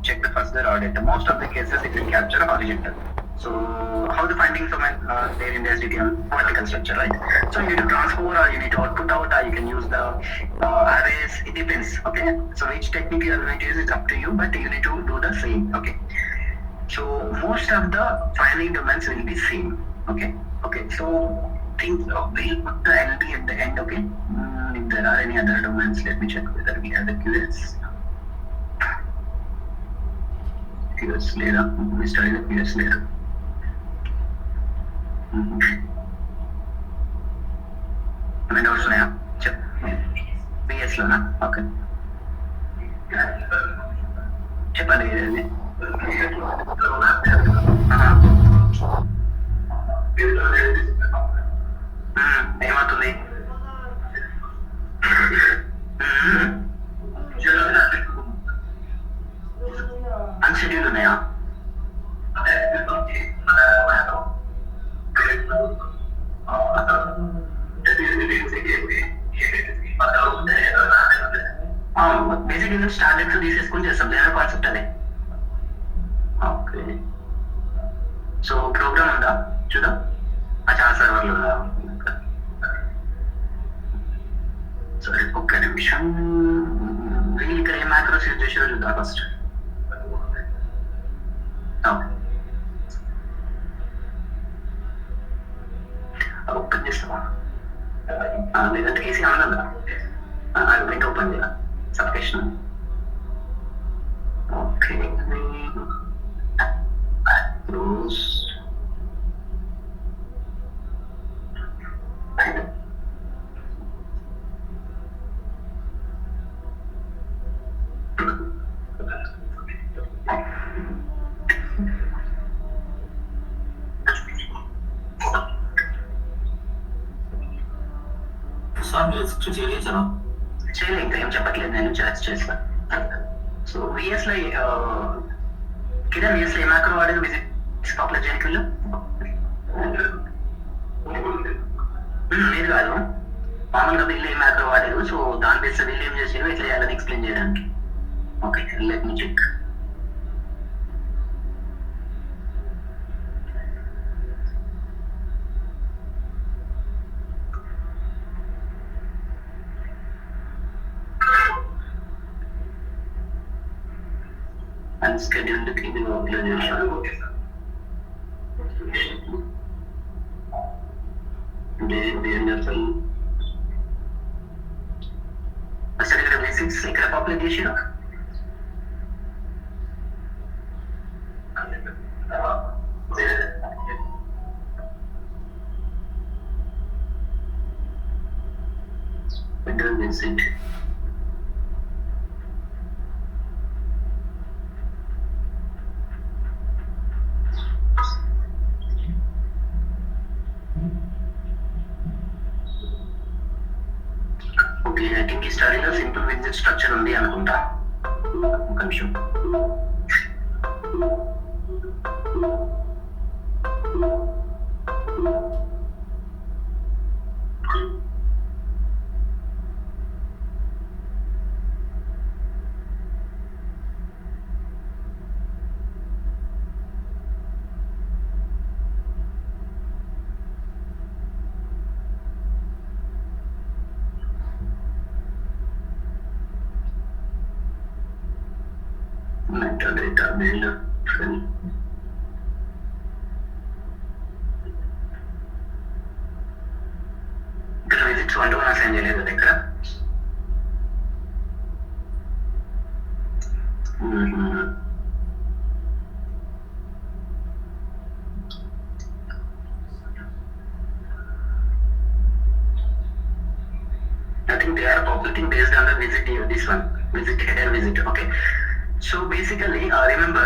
check the first the raw data. Most of the cases it will capture horizontal. So how the findings are there in the SDTM vertical structure, right? So you need to transpose or you need to output out or you can use the arrays. It depends. Okay. So which technique you are going to use is up to you, but you need to do the same. Okay. So most of the finding domains will be same. Okay. Okay. So we'll put the LB at the end. Okay. If there are any other domains, let me check whether we have the QS. QS later. We study the QS later. I mean, also now. Check. BS lo na. Okay. చెప్పండి ఏమవుతుంది అన్షెడ్యూల్ ఉన్నాయా basic unit start dates తీసేసుకుని చేస్తాం లేదా concept అదే okay so programme ఉందా చూద్దాం అచ్చా సర్వర్లు ఉందా సరే ఒక్క నిమిషం వీళ్ళు ఇక్కడ ఏ మ్యాక్రోస్ యూజ్ చేసారో చూద్దాం ఫస్ట్ ఓపెన్ చేస్తావా లేదంటే ఈసీ ఆనందా అది మీకు ఓపెన్ చేయాలి సబ్స్క్రిప్షన్ ఓకే మ్యాక్రోస్ చేయలే ఇంకా ఏం చెప్పట్లేదు నేను చేస్తా సో విఎస్ లో కిరణ్ విఎస్ లో ఏ మ్యాక్రో వాడేది విజిట్ పాపులర్ జెనికల్ లేదు కాదు మామూలుగా వీళ్ళు ఏ మ్యాక్రో వాడారు సో దాని బేస్ వీళ్ళు ఏం చేసారు ఎట్లా చేయాలని ఎక్స్ప్లెయిన్ చేయడానికి okay let me check unscheduled cleaning organization. అసలు ఇక్కడ బేసిక్స్ ఇక్కడ పాపులేట్ చేసినా visit I think ఈ స్టడీలో సింపుల్ విజిట్ స్ట్రక్చర్ ఉంది అనుకుంటా ఒక నిమిషం metadata builder ఇక్కడ విజిట్స్ 1 to 1 అసైన్ చేయలేదు కదా ఇక్కడ I think they are populating based on the visit this one visit header visit okay. So basically, remember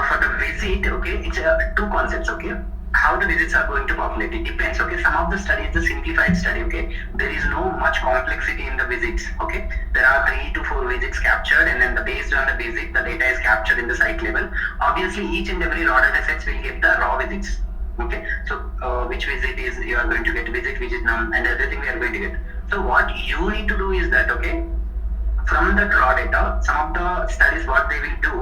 for the visit, okay, it's two concepts, okay. How the visits are going to populate, it depends, okay. Some of the study is the simplified study, okay. There is no much complexity in the visits, okay. There are 3 to 4 visits captured, and then based on the visit, the data is captured in the site level. Obviously, each and every raw data sets will get the raw visits, okay. So which visit is you are going to get visit num, and everything we are going to get. So what you need to do is that, okay. From the raw data, some of the studies what they will do,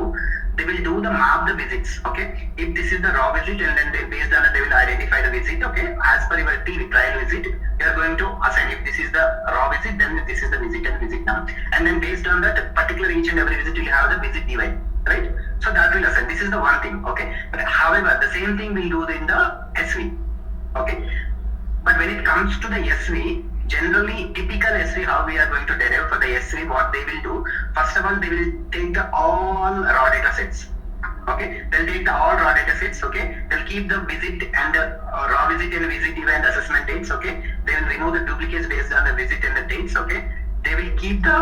they will do the map the visits. Okay, if this is the raw visit, and then they based on that they will identify the visit. Okay, as per your trial visit, you are going to assign if this is the raw visit, then this is the visit and visit now, and then based on that particular each and every visit will have the visit divide, right? So that will assign. This is the one thing. Okay, but however, the same thing we'll do in the SV. Okay, but when it comes to the SV, generally typical SV, how we are going to derive for the SV, what they will do, first of all they will take the all raw data sets. Okay, they'll take the all raw data sets. Okay, they'll keep the visit and the raw visit and visit event assessment dates. Okay, they will remove the duplicates based on the visit and the dates. Okay, they will keep the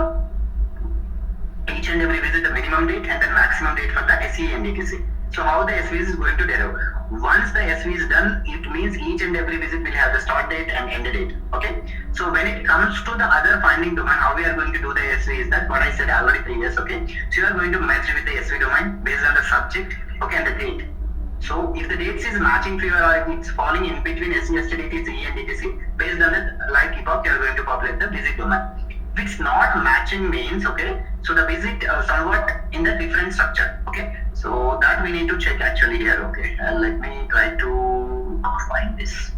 each and every visit the minimum date and the maximum date for the SE and ETC. So how the SV is going to derive? Once the SV is done, it means each and every visit will have the start date and end date. Okay. So when it comes to the other finding domain, how we are going to do the SV is that what I said already previous. Okay. So you are going to merge with the SV domain based on the subject. Okay, and the date. So if the dates is matching for you or it's falling in between SE, STD, TCE and ETC, based on that like epoch, you are going to populate the visit domain. If it's not matching means, okay, so the visit somewhat in the different structure. Okay, so that we need to check actually here. Okay, let me try to find this.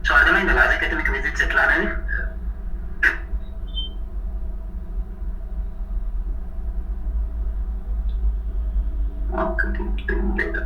So otherwise the logic atomic visits at Lanel. Data.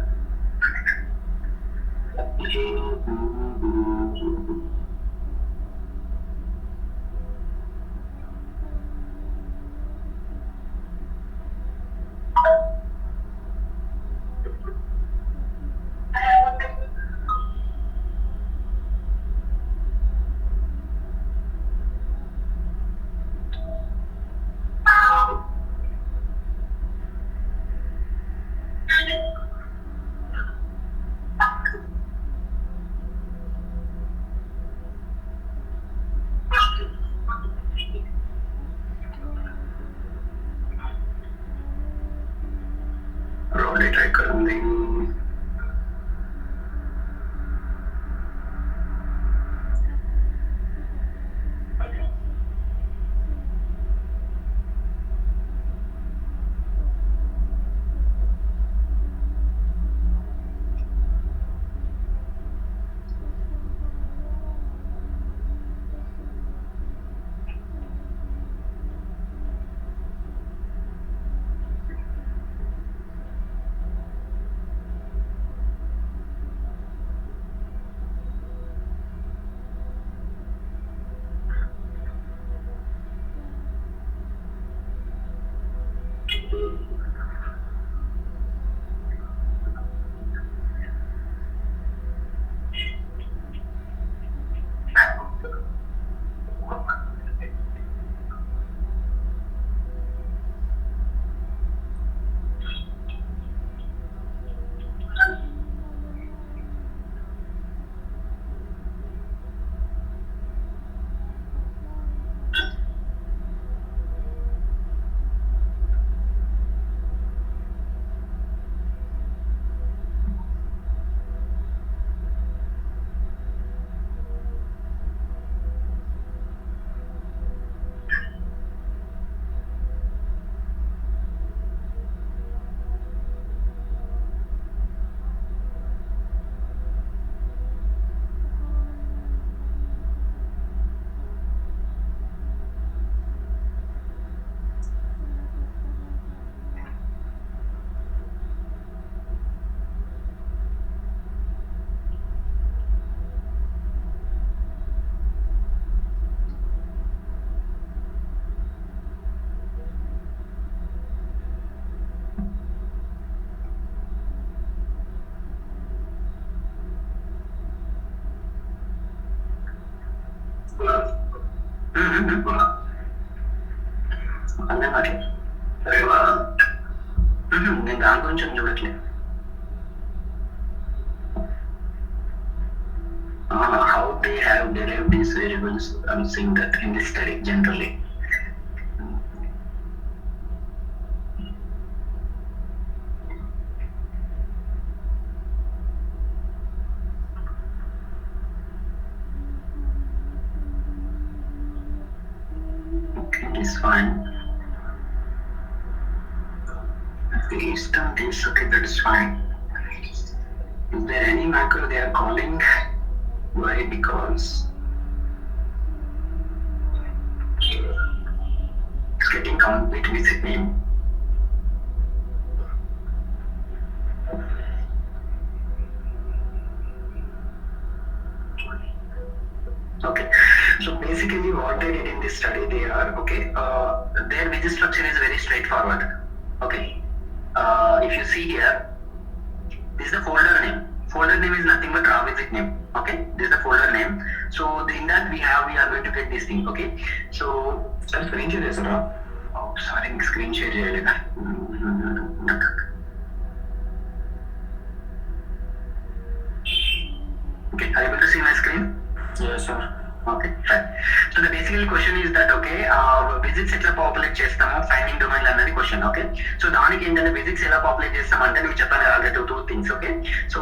Raw data currently. అర్థం కావట్లేదు. నేను దాని గురించి చూడట్లేదు. How they have derived these variables, I'm seeing that in this study generally. Okay, it's fine. based on this, okay, that is fine. Is there any macro they are calling? Why? Because it's getting complete visit name. Okay, so basically what they did in this study, they are, okay, their visit structure is very straightforward. Okay, if you see here, this is the folder name. Folder name is nothing but raw visit name. Okay, this is the folder name. So in that we are going to get this thing. Okay, so screen share is raw. Oh, sorry, screen share cheyaleda. Okay, are you able to see my screen? Yes, sir. Okay, fine. So the basically question is that, okay, visits ఎట్లా populate చేస్తాము finding domain అన్నది question. Okay, so దానికి ఏంటంటే visits ఎలా populate చేస్తామంటే మీకు చెప్పాను already two things. Okay, so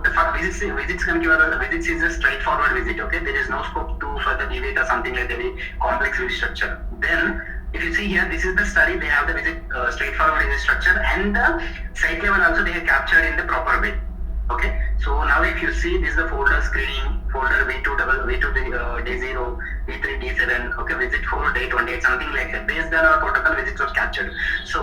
the first visits కనుక visits is a straightforward visit. Okay, there is no scope to further deviate or something like very complex visit structure. Then if you see here, this is the study, they have the visit straightforward visit structure and the site level also they have captured in the proper way. Okay, so now if you see, this is the folder screening, folder V2 day 0, V3 day 7, okay, visit 4 day 28, something like that. Based on our protocol, visits was captured. So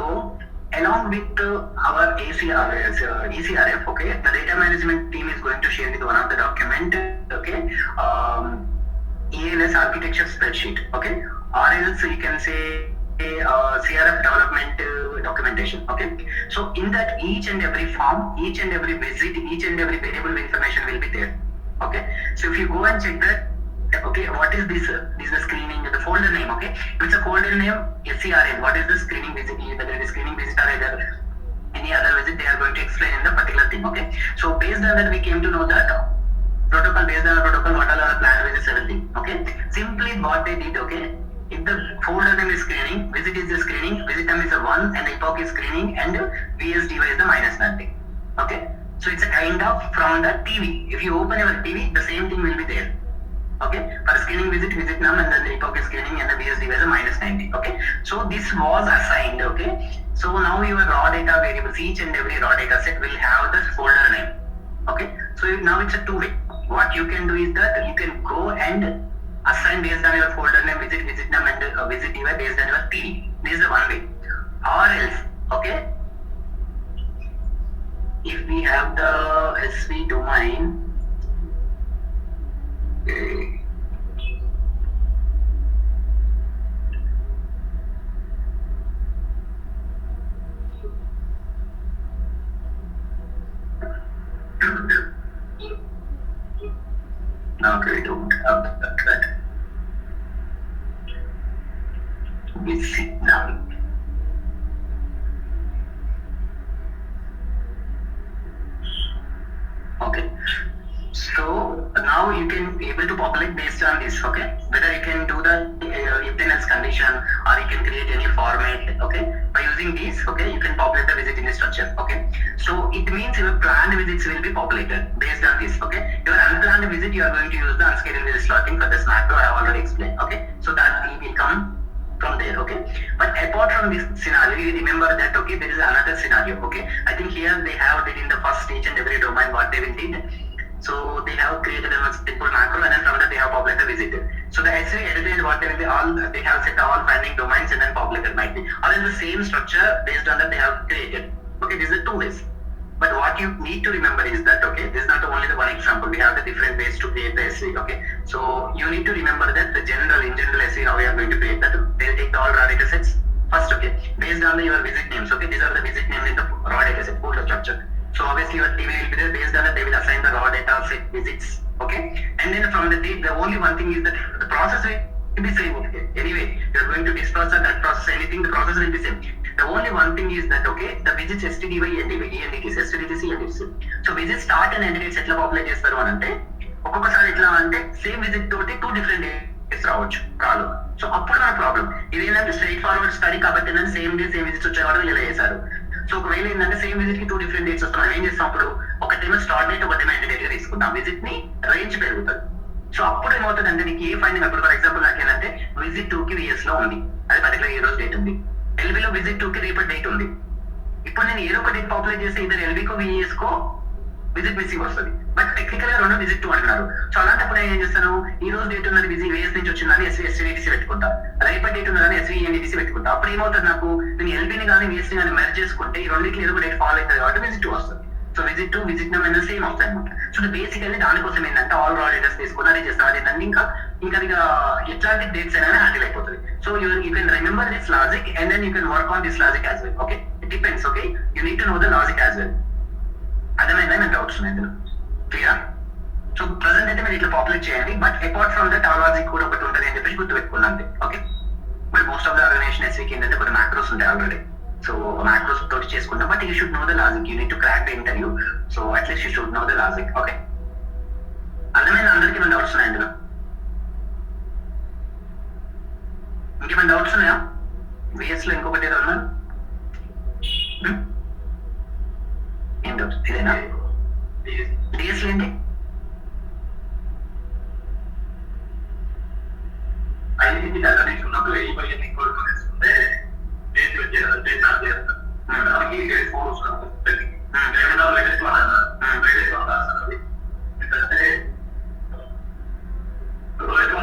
along with our ECRF, okay, the data management team is going to share with one of the document, okay, ELS architecture spreadsheet, okay, or else you can say CRF development documentation. Okay, so in that each and every form, each and every visit, each and every variable information will be there. Okay, so if you go and check that, okay, what is this? This is the screening, the folder name. Okay, if it's a folder name, SCRN. What is the screening visit? Whether it is screening visit or either any other visit, they are going to explain in the particular thing. Okay, so based on that, we came to know that protocol, based on the protocol, what are our planned visits, everything. Okay, simply what they did. Okay, if the folder name is screening, visit is the screening, visit name is a 1 and epoch is screening and VSDY is the minus nothing. Okay, so it's a kind of from the TV. If you open your TV, the same thing will be there. Okay, for screening visit name and then the epoch is screening and the VSDY is a minus 90. Okay, so this was assigned. Okay, so now your raw data variables, each and every raw data set will have the folder name. Okay, so now it's a two-way. What you can do is that you can go and assign based on your folder name, visit name and visit UI based on your TV. This is the one way. Or else, okay, if we have the SV domain, okay, we don't have that. Visit now. Okay, so now you can be able to populate based on this. Okay, whether you can do the if then else condition or you can create any format. Okay, by using these, okay, you can populate the visit in the structure. Okay, so it means your planned visits will be populated based on this. Okay, your unplanned visit you are going to use the unscheduled visit slotting for this macro I have already explained. Okay, so that will come from there. Okay, but apart from this scenario, you remember that, okay, there is another scenario. Okay, I think here they have did in the first each and every domain what they will did. So they have created a simple macro and then from that they have populated the visitor. So the SV edited what they will be all, they have set all finding domains and then populated might be all in the same structure based on that they have created. Okay, these are two ways. But what you need to remember is that, okay, this is not only the one example. We have the different ways to create the SV. Okay, so you need to remember that the in general SV how we are going to create that. They'll take the all raw data sets first. Okay, based on your visit names. Okay, these are the visit names in the raw data set folder structure. So obviously your TV will be there. Based on that they will assign the raw data set visits. Okay, and then from the date, the only one thing is that the process will be same. Okay, anyway you are going to disperse or that process anything, the process will be same. The only one thing is that, okay, the visits STDY ENDTs STDTC ENDTC. So visits start and end dates ఎట్లా populate చేస్తారు అని అంటే ఒక్కొక్కసారి ఎట్లా అంటే same visit తోటి 2 different days రావచ్చు కాదు. సో అప్పుడు మన ప్రాబ్లం ఇది ఏంటంటే స్ట్రైట్ ఫార్వర్డ్ స్టడీ కాబట్టి ఏంటంటే సేమ్ డే సేమ్ విజిట్స్ వచ్చే వాళ్ళు ఇలా చేశారు. సో ఒకవేళ ఏంటంటే సేమ్ విజిట్ కి 2 different dates వస్తాం, ఏం చేస్తాం అప్పుడు ఒకటేమో స్టార్ట్ డేట్ ఒకటేమో ఎండ్ డేట్ గా తీసుకుంటాం, విజిట్ ని రేంజ్ పెరుగుతుంది. సో అప్పుడు ఏమవుతుంది అంటే నీకు ఏ ఫైండింగ్ అప్పుడు ఫర్ ఎగ్జాంపుల్ నాకు ఏంటంటే విజిట్ 2 కి VS లో ఉంది, అది పర్టికులర్ ఈ రోజు డేట్ ఉంది, ఎల్బీలో విజిట్ 2 కి రేపటి డేట్ ఉంది, ఇప్పుడు నేను ఏదో ఒకటి పాపులేట్ చేస్తే ఇద్దరు ఎల్బీకో విఎస్కో విజిట్ మిస్సింగ్ వస్తుంది. బట్ టెక్నికల్ గా 2 విజిట్ 2 అంటున్నారు. సో అలాంటప్పుడు నేను ఏం చేస్తాను, ఈ రోజు డేట్ ఉన్నది విజి విఎస్ నుంచి వచ్చిందని ఎస్వీఎస్టీడీసీ పెట్టుకుంటా, రేపటి డేట్ ఉన్నదని ఎస్వీఎన్డీసీ పెట్టుకుంటా. అప్పుడు ఏమవుతుంది, నాకు నేను ఎల్బీని కానీ విఎస్ ని కానీ మెర్జ్ చేసుకుంటే ఈ రెండింటికి ఏదో ఒక డేట్ ఫాలో అవుతుంది కాబట్టి విజిట్ 2 వస్తుంది. So visit 2 visit number same వస్తాయి అనమాట. సో బేసికల్లీ దానికోసం ఏంటంటే ఆల్ రా డేటాస్ తీసుకుని అది చేస్తాను, అది ఇంకా ఎట్లాంటి డేట్స్ అయినా హ్యాండిల్ అయిపోతుంది. So you can remember this logic and then you can work on this logic as well. Okay, it depends. Okay, you need to know the logic as well. అర్థమైందా? నాకు డౌట్స్ ఉన్నాయి ఇందులో, clear? So present అయితే మీరు ఇట్లా populate చేయండి. But apart from that ఆ logic కూడా ఒకటి ఉంటుంది అని చెప్పేసి గుర్తుపెట్టుకున్నాను అంతే. Okay, but most of the organisation ఎస్వీకి ఏంటంటే కొన్ని మ్యాక్రోస్ ఉంటాయి ఆల్రెడీ. సో మ్యాక్రోస్ తోటి చేసుకుంటాం. But you should know the logic, you need to crack the interview. So at least you should know the logic. Okay, అర్థమైంది? అందరికీ ఏమైనా డౌట్స్ ఉన్నాయి ఇందులో? ఇంకేమైనా డౌట్స్ ఉన్నాయా? విఎస్ లో ఇంకొకటి ఏదో ఉన్నారు, ఏం డౌట్స్? ఇదేనా డిఎస్ లో ఏంటి? ఐడెంటిటీ డేటా తీసుకున్నప్పుడు వెయ్యి కోరుకుంటే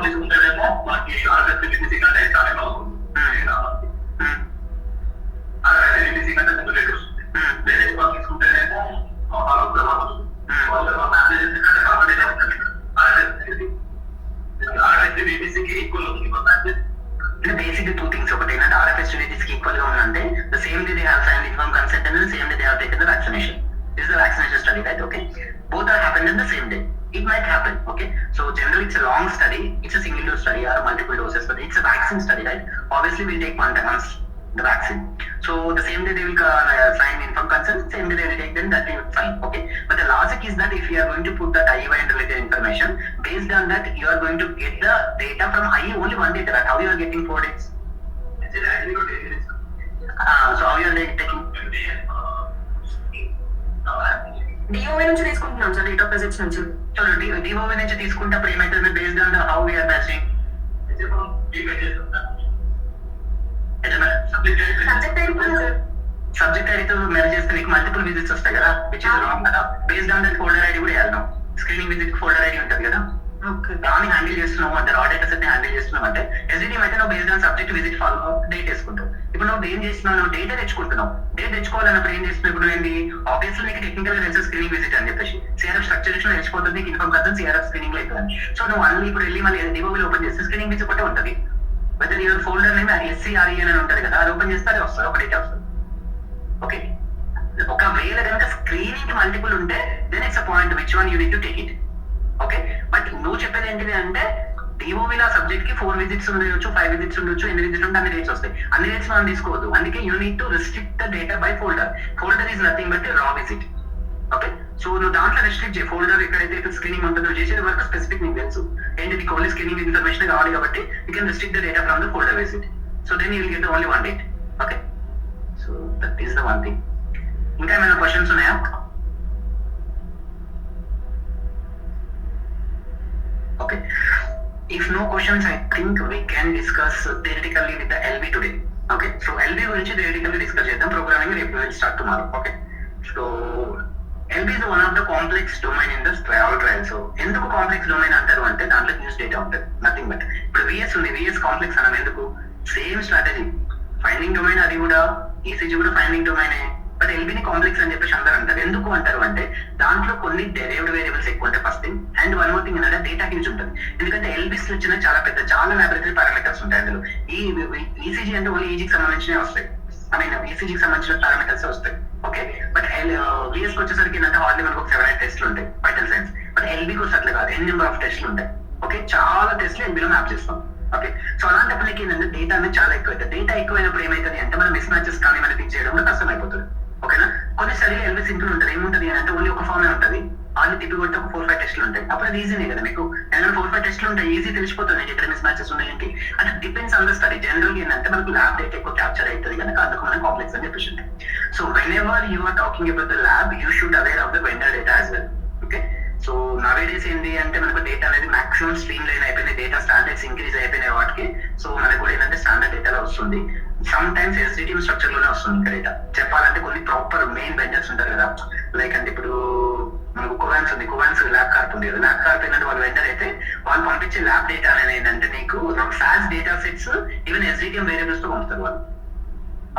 తీసుకుంటేనేమో మనకి ఆర్గనైజేషన్ కంటే చాలా బాగుంటుంది. ఆర్గనైజేషన్ కంటే ముందు రేట్ వస్తుంది. వేరే తీసుకుంటేనేమో బేసిక్ 2 థింగ్స్. ఒకటి ఏంటంటే RFS కి ఈక్వల్ గా ఉందంటే the same day they have signed inform consent and same day they have taken the vaccination. This is the vaccination study, right? Okay, both are happened in the same day. It might happen. Okay, so generally it's a long study, it's a single dose study or multiple doses, but it's a vaccine study, right? Obviously we'll take 1 time once the vaccine. So the same day they will sign informed consent, same day they will take, then that will fine. Okay, but the logic is that if you are going to put that IUI and related information, based on that you are going to get the data from IU only 1 day, right? How you are getting 4 days? So how you are taking DOV నుంచి తీసుకుంటున్నాం sir, date of visits నుంచి. So DOV నుంచి తీసుకుంటే ఏమైతుంది? Based on how we are matching subject అయితే merge చేస్తే మీకు multiple visits వస్తాయి కదా, విచ్ ఇస్ రాంగ్ కదా. Based on that folder ID కూడా వేయాలి. స్క్రీనింగ్ విజిట్ ఫోల్డర్ ఐడి ఉంటుంది కదా, దాన్ని హ్యాండిల్ చేస్తున్నావు అంటే రా డేటా సెట్ ని హ్యాండిల్ చేస్తున్నావు అంటే ఎస్డిటి అయితే నువ్వు based on subject visit follow date వేసుకుంటావు. ఇప్పుడు నువ్వు ఏం చేస్తున్నావు, నువ్వు డేటా తెచ్చుకుంటున్నావు. డేటా తెచ్చుకోవాలన్నప్పుడు ఏం చేస్తున్నావు? ఇప్పుడు ఏంటి ఆబ్వియస్లీ నీకు టెక్నికల్ తెలుసు స్క్రీనింగ్ విజిట్ అని చెప్పేసి సిఆర్ఎఫ్ స్ట్రక్చర్ తెలిసిపోతుంది, నీకు ఇన్ఫార్మ్ కన్సెంట్ సిఆర్ఎఫ్ స్క్రీనింగ్ లో అవుతుంది. సో నువ్వు అన్ని ఇప్పుడు వెళ్ళి మళ్ళీ డిఓవి ఓపెన్ చేస్తే స్క్రీనింగ్ విజిట్ ఒకటే ఉంటుంది. Weather your folder name SCRE అని ఉంటుంది కదా, అది ఓపెన్ చేస్తే అది వస్తుంది, ఒక డేటా వస్తుంది. ఓకే, ఒకవేళ కనుక స్క్రీనింగ్ కి మల్టిపుల్ ఉంటే then it's a point which one you need to take it. Okay, but నువ్వు చెప్పేది ఏంటిది అంటే డిఓవిలో సబ్జెక్ట్ కి 4 విజిట్స్ ఉండొచ్చు, 5 విజిట్స్ ఉండొచ్చు, ఎన్ని విజిట్స్ ఉంటే అన్ని డేట్స్ వస్తాయి. అన్ని డేట్స్ మనం తీసుకోవద్దు. అందుకే you need to restrict the data by folder. Folder is nothing but రా విజిట్. ఓకే, సో నువ్వు దాంట్లో రెస్ట్రిక్ట్ చేయి. ఫోల్డర్ ఎక్కడైతే స్క్రీనింగ్ ఉంటుందో చేసేది వర్క్ స్పెసిఫిక్ నీకు తెలుసు ఏంటి, నీకు ఓన్లీ స్క్రీనింగ్ ఇన్ఫర్మేషన్ కావాలి కాబట్టి you can restrict the data from the folder visit. So then you will get only 1 date. Okay, so that is the 1 thing. ఇంకా ఏమైనా క్వశ్చన్స్ ఉన్నాయా? Okay, if no questions, I think we can discuss theoretically with the LB today. Okay, so LB గురించి theoretically discuss చేద్దాం. Programming రేపు will start tomorrow. Okay, so LB is one of the complex domain in the trial. So ఎందుకు complex domain అంటారు అంటే దాంట్లో news data ఉంటుంది, nothing but. ఇప్పుడు VS ఉంది, విఎస్ కాంప్లెక్స్ అన్నాం ఎందుకు? సేమ్ స్ట్రాటజీ, ఫైండింగ్ డొమైన్, అది కూడా ఈసీజీ కూడా ఫైండింగ్ డొమైనే. బట్ ఎల్బీని కాంప్లెక్స్ అని చెప్పేసి అందరూ అంటారు. ఎందుకు అంటారు అంటే దాంట్లో కొన్ని డెరైవ్డ్ వేరియబుల్స్ ఎక్కువ ఉంటాయి first thing, and one more thing ఏంటంటే డేటా హ్యూజ్ ఉంటుంది. ఎందుకంటే ఎల్బీస్ వచ్చిన చాలా ల్యాబొరేటరీ పారామీటర్స్ ఉంటాయి అందులో. ఈ ఈసీజీ అంటే ఓన్లీ ఈజీకి సంబంధించినవి వస్తాయి, ఐ మీన్ ఈసీజీకి సంబంధించిన పారామీటర్స్ వస్తాయి. ఓకే, బట్ విఎస్కి వచ్చేసరికి ఏంటంటే హార్డ్లీ మనకు 7-8 టెస్ట్లు ఉంటాయి వైటల్ సైన్స్. బట్ ఎల్బీకి వచ్చి అట్లా కాదు, ఎన్ నెంబర్ ఆఫ్ టెస్ట్లు ఉంటాయి. ఓకే, చాలా టెస్ట్లు ఎల్బీలో మ్యాప్ చేస్తాం. ఓకే, సో అలాంటప్పుడు ఏంటంటే డేటా అనేది చాలా ఎక్కువ అవుతుంది. డేటా ఎక్కువైనప్పుడు ఏమవుతుంది అంటే మనం మిస్ మ్యాచెస్ కానీ మనం పిక్ చేయడం కూడా కష్టం అయిపోతుంది. ఓకేనా, కొన్ని స్టడీలు ఎల్బీ సింపుల్ ఉంటుంది. ఏముంటుంది అంటే ఓన్లీ ఒక ఫార్మే ఉంటుంది, ఆన్లీ తిప్పి కొట్టి ఒక 4-5 టెస్ట్లు ఉంటాయి. అప్పుడు అది ఈజీనే కదా మీకు. ఏదైనా 4-5 టెస్ట్లు ఉంటాయి, ఈజీ తెలిసిపోతుంది ఎక్కడ మిస్ మ్యాచెస్ ఉన్నాయంటే. అంటే depends on the study. General ఏంటంటే మనకు ల్యాబ్ డేటా ఎక్కువ క్యాప్చర్ అవుతుంది కనుక అందుకు మనం కాంప్లెక్స్ అని చెప్పేసి ఉంటాయి. So whenever you are talking about the lab you should aware of the vendor data as well. Okay, so nowadays ఏంటి అంటే మనకు డేటా అనేది మాక్సిమం స్ట్రీమ్ లైన్ అయిపోయింది, డేటా స్టాండర్డ్స్ ఇంక్రీజ్ అయిపోయినాయి వాటికి. సో మనకు కూడా ఏంటంటే స్టాండర్డ్ డేటాలో వస్తుంది. సమ్ టైమ్స్ ఎస్డిటిఎం స్ట్రక్చర్ లోనే వస్తుంది ఇంకా డేటా. చెప్పాలంటే కొన్ని ప్రాపర్ మెయిన్ వెండర్స్ ఉంటారు కదా, లైక్ అంటే ఇప్పుడు మనకు కువాన్స్ ఉంది, కువాన్స్ ల్యాబ్ కార్ప్ ఉంది కదా, ల్యాబ్ కార్ప్ ఏంటంటే వాళ్ళు వెండర్ అయితే వాళ్ళు పంపించే ల్యాబ్ డేటా అనేది ఏంటంటే నీకు sauce data sets even SDTM variables తో పంపుతారు వాళ్ళు.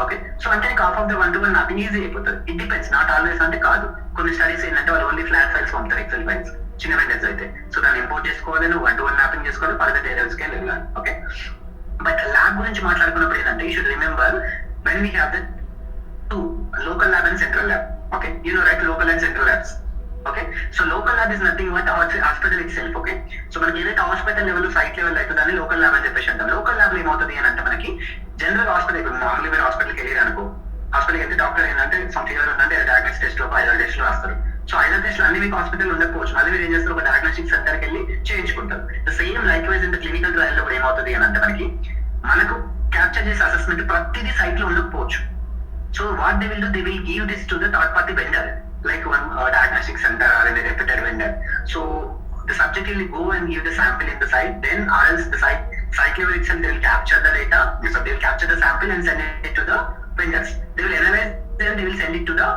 ఓకే, సో అంటే నీకు of of the 1 to 1 mapping easy అయిపోతుంది. ఇట్ డిపెండ్స్, నాట్ ఆల్వేస్ అంటే కాదు. కొన్ని స్టడీస్ ఏంటంటే వాళ్ళు ఓన్లీ ఫ్లాట్ ఫైల్స్ పంపుతారు, ఎక్సెల్ ఫైల్స్ చిన్న వెండర్స్ అయితే. సో దాన్ని ఇంపోర్ట్ చేసుకోవాలి, నువ్వు 1 to 1 మ్యాపింగ్ చేసుకోవాలి, ఫర్దర్ డేటాబేస్కి వెళ్ళాలి. ఓకే, బట్ ల్యాబ్ గురించి మాట్లాడుకున్నప్పుడు ఏంటంటే you should remember when we have the two local lab and central lab. Okay, you know right, local and central labs. Okay, so local lab is nothing but hospital it self. Okay, so మనకి ఏదైతే hospital level site level అయితే దాన్ని local lab అని చెప్పేసి అంటాం. Local lab ఏమవుతుంది అని అంటే మనకి జనరల్ హాస్పిటల్, ఇప్పుడు మామూలుగా మీరు హాస్పిటల్కి వెళ్ళారు అనుకో, హాస్పిటల్కి వెళ్తే డాక్టర్ ఏంటంటే సమ్ ఫీవర్ ఉందంటే డయాగ్నోస్ టెస్ట్ లో 5 టెస్ట్ లో రాస్తారు. సో 5 టెస్ట్ అన్ని మీకు హాస్పిటల్ ఉండకపోవచ్చు, మళ్ళీ మీరు ఏం చేస్తారు, ఒక డయాగ్నోస్టిక్ సెంటర్కి వెళ్ళి చేయించుకుంటారు. Same like wise in clinical trial లో కూడా ఏమవుతుంది అని అంటే మనకు క్యాప్చర్ చేసే అసెస్మెంట్ ప్రతిదీ సైట్ లో ఉండకపోవచ్చు. So what they will do, they will give this to the third party vendor, like one diagnostic center or in a reputed vendor. So the subject will go and give the sample in the site, then or else the site level itself they will capture the data, so they will capture the sample and send it to the vendors. They will analyze, then they will send it to the